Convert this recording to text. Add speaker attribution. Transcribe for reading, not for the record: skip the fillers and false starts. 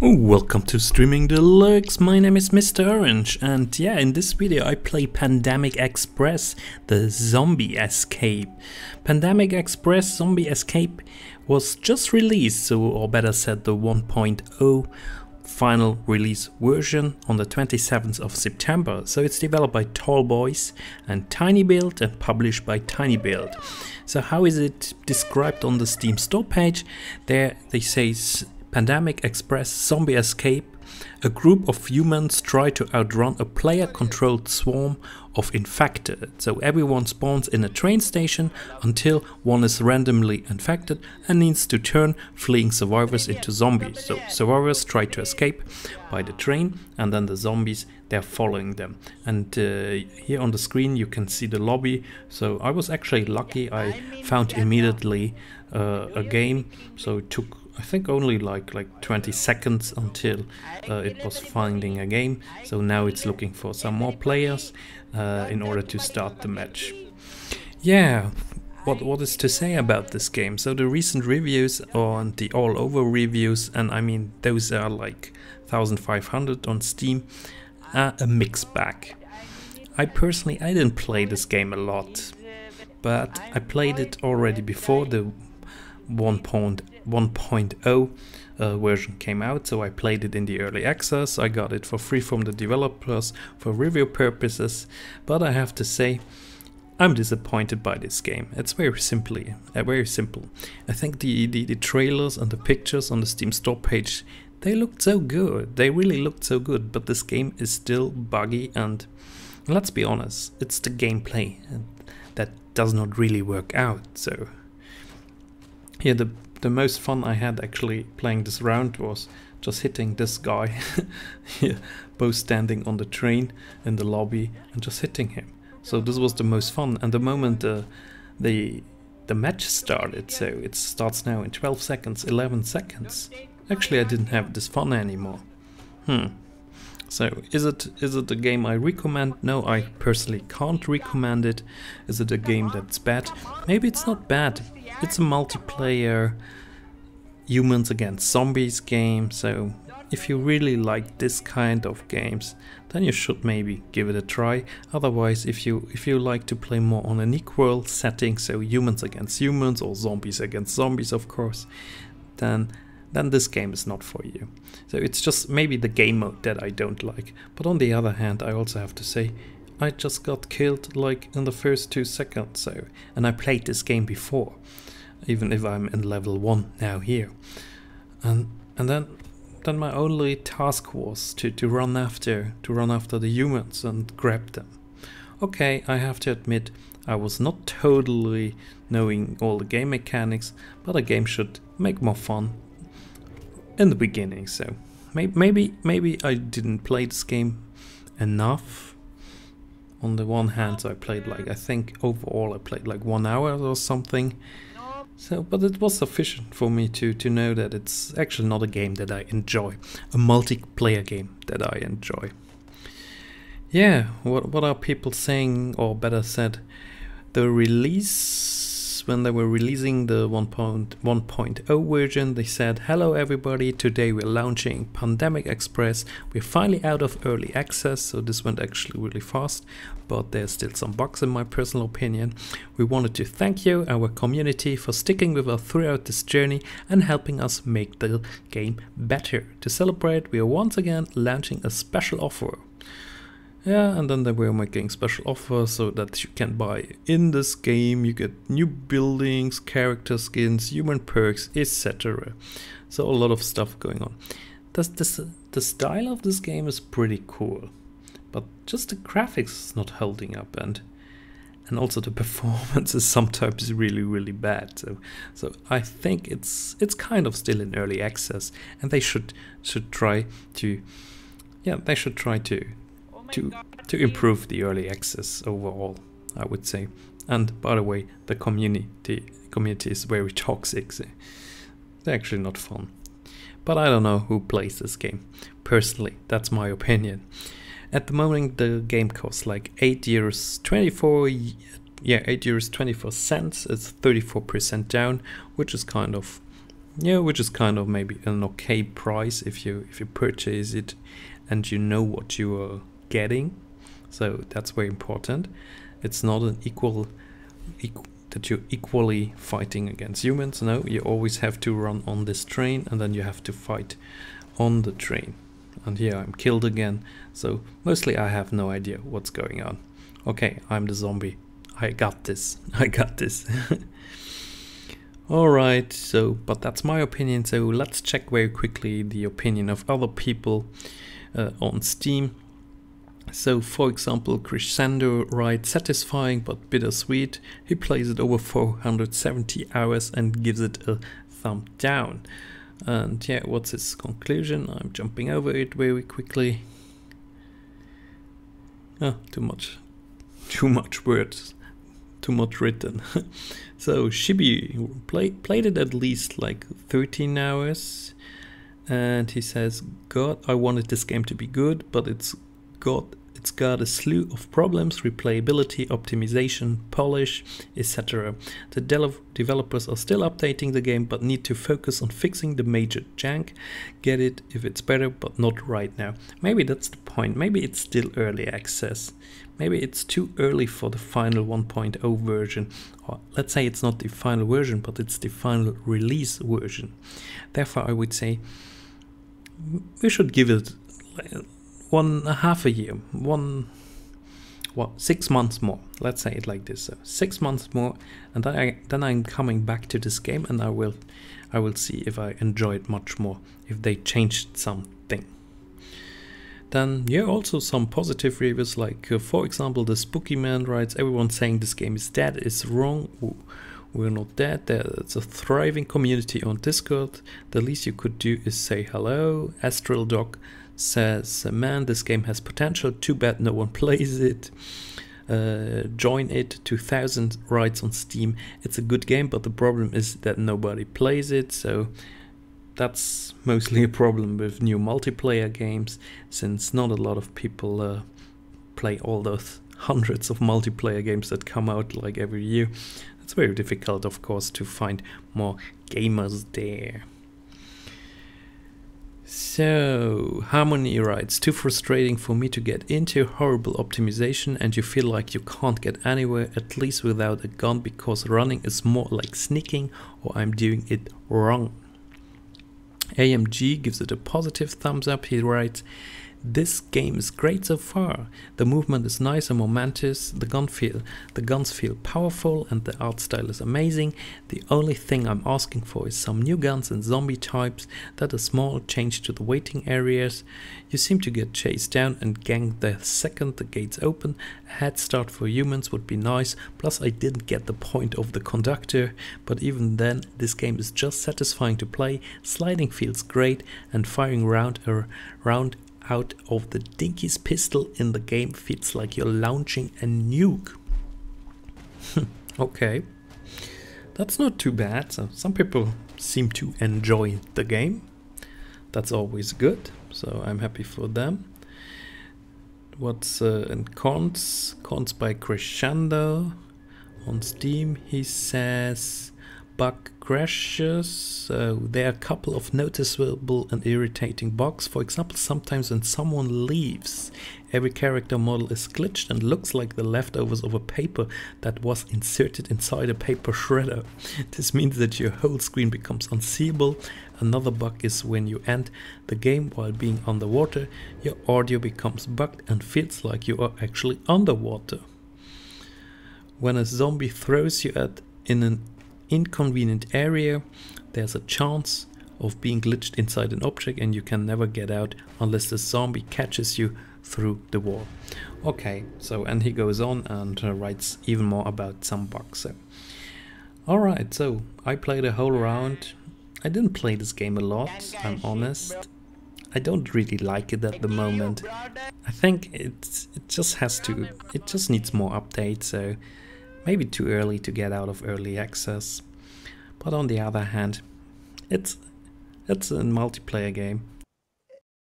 Speaker 1: Welcome to Streaming Deluxe. My name is Mr. Orange, and yeah, in this video I play Pandemic Express, the zombie escape. Pandemic Express Zombie Escape was just released, or better said the 1.0 final release version on the 27th of September. So it's developed by Tallboys and tinyBuild and published by tinyBuild. So how is it described on the Steam store page? There they say Pandemic Express Zombie Escape. A group of humans try to outrun a player-controlled swarm of infected. So everyone spawns in a train station until one is randomly infected and needs to turn fleeing survivors into zombies. So survivors try to escape by the train, and then the zombies, they're following them. And here on the screen you can see the lobby. So I was actually lucky. I found immediately a game. So it took, I think, only like 20 seconds until it was finding a game. So now it's looking for some more players in order to start the match. Yeah, what is to say about this game? So the recent reviews on the all over reviews, and I mean those are like 1500 on Steam, are a mixed bag. I didn't play this game a lot, but I played it already before the 1.0 version came out, so I played it in the early access. I got it for free from the developers for review purposes, but I have to say I'm disappointed by this game. It's very simple. I think the trailers and the pictures on the Steam store page, they looked so good. They really looked so good, but this game is still buggy, and let's be honest, it's the gameplay that does not really work out. So yeah, the most fun I had actually playing this round was just hitting this guy, yeah, both standing on the train in the lobby and just hitting him. So this was the most fun. And the moment the match started, so it starts now in 12 seconds, 11 seconds. Actually, I didn't have this fun anymore. So is it a game I recommend? No, I personally can't recommend it. Is it a game that's bad? Maybe it's not bad. It's a multiplayer humans against zombies game, so if you really like this kind of games, then you should maybe give it a try. Otherwise, if you like to play more on an equal setting, so humans against humans or zombies against zombies, of course, then this game is not for you. So it's just maybe the game mode that I don't like. But on the other hand, I also have to say, I just got killed like in the first 2 seconds. So, and I played this game before, even if I'm in level 1 now here. And then my only task was to run after the humans and grab them. Okay, I have to admit, I was not totally knowing all the game mechanics, but a game should make more fun in the beginning. So maybe I didn't play this game enough. On the one hand, so I played like, I think overall I played like 1 hour or something. So, but it was sufficient for me to know that it's actually not a game that I enjoy, a multiplayer game that I enjoy. Yeah, what are people saying, or better said, the release, when they were releasing the 1.0 version, they said, hello everybody, today we're launching Pandemic Express. We're finally out of early access, so this went actually really fast, but there's still some bugs in my personal opinion. We wanted to thank you, our community, for sticking with us throughout this journey and helping us make the game better. To celebrate, we are once again launching a special offer. Yeah, and then they were making special offers so that you can buy in this game. You get new buildings, character skins, human perks, etc. So a lot of stuff going on. The style of this game is pretty cool, but just the graphics is not holding up, and also the performance is sometimes really bad. So I think it's kind of still in early access, and they should try to, yeah, they should try to improve the early access overall, I would say. And by the way, the community is very toxic. So they're actually not fun. But I don't know who plays this game. Personally, that's my opinion. At the moment, the game costs like €8.24. Yeah, €8.24. It's 34% down, which is kind of Yeah, which is kind of maybe an okay price if you purchase it and you know what you are getting. So that's very important. It's not an equal that you're equally fighting against humans. No, you always have to run on this train and then you have to fight on the train. And here I'm killed again, so mostly I have no idea what's going on. Okay, I'm the zombie. I got this. I got this. Alright, so, but that's my opinion, so let's check very quickly the opinion of other people on Steam. So, for example, Crescendo writes, satisfying but bittersweet. He plays it over 470 hours and gives it a thumb down. And yeah, what's his conclusion? I'm jumping over it very quickly. Oh, too much words, too much written. So Shibi played it at least like 13 hours, and he says, God, I wanted this game to be good, but it's got a slew of problems: replayability, optimization, polish, etc. The developers are still updating the game, but need to focus on fixing the major jank. Get it if it's better, but not right now. Maybe that's the point. Maybe it's still early access. Maybe it's too early for the final 1.0 version. Or let's say it's not the final version, but it's the final release version. Therefore, I would say we should give it 1.5 year, 6 months more. Let's say it like this. So 6 months more, and then I'm coming back to this game, and I will see if I enjoy it much more, if they changed something. Then yeah, also some positive reviews, like for example, the Spooky Man writes, everyone saying this game is dead is wrong. We're not dead. It's a thriving community on Discord. The least you could do is say hello. Astral Dog says, man, this game has potential, too bad no one plays it. Join it, 2000 writes on Steam, it's a good game, but the problem is that nobody plays it. So that's mostly a problem with new multiplayer games, since not a lot of people play all those hundreds of multiplayer games that come out like every year. It's very difficult, of course, to find more gamers there. So, Harmony writes, too frustrating for me to get into, horrible optimization, and you feel like you can't get anywhere, at least without a gun, because running is more like sneaking, or I'm doing it wrong. AMG gives it a positive thumbs up. He writes, this game is great so far. The movement is nice and momentous, the guns feel powerful, and the art style is amazing. The only thing I'm asking for is some new guns and zombie types, that a small change to the waiting areas. You seem to get chased down and ganged the second the gates open. A head start for humans would be nice, plus I didn't get the point of the conductor, but even then this game is just satisfying to play. Sliding feels great, and firing round out of the dinkiest pistol in the game feels like you're launching a nuke. Okay, that's not too bad. So some people seem to enjoy the game. That's always good, so I'm happy for them. What's in cons by Crescendo on Steam? He says bug crashes. There are a couple of noticeable and irritating bugs. For example, sometimes when someone leaves, every character model is glitched and looks like the leftovers of a paper that was inserted inside a paper shredder. This means that your whole screen becomes unseeable. Another bug is when you end the game while being underwater, your audio becomes bugged and feels like you are actually underwater. When a zombie throws you in an inconvenient area, there's a chance of being glitched inside an object, and you can never get out unless the zombie catches you through the wall. Okay, so, and he goes on and writes even more about some bugs. So, alright, so I played a whole round. I didn't play this game a lot, I'm honest. I don't really like it at the moment. I think it just needs more updates, so maybe too early to get out of early access. But on the other hand, it's a multiplayer game.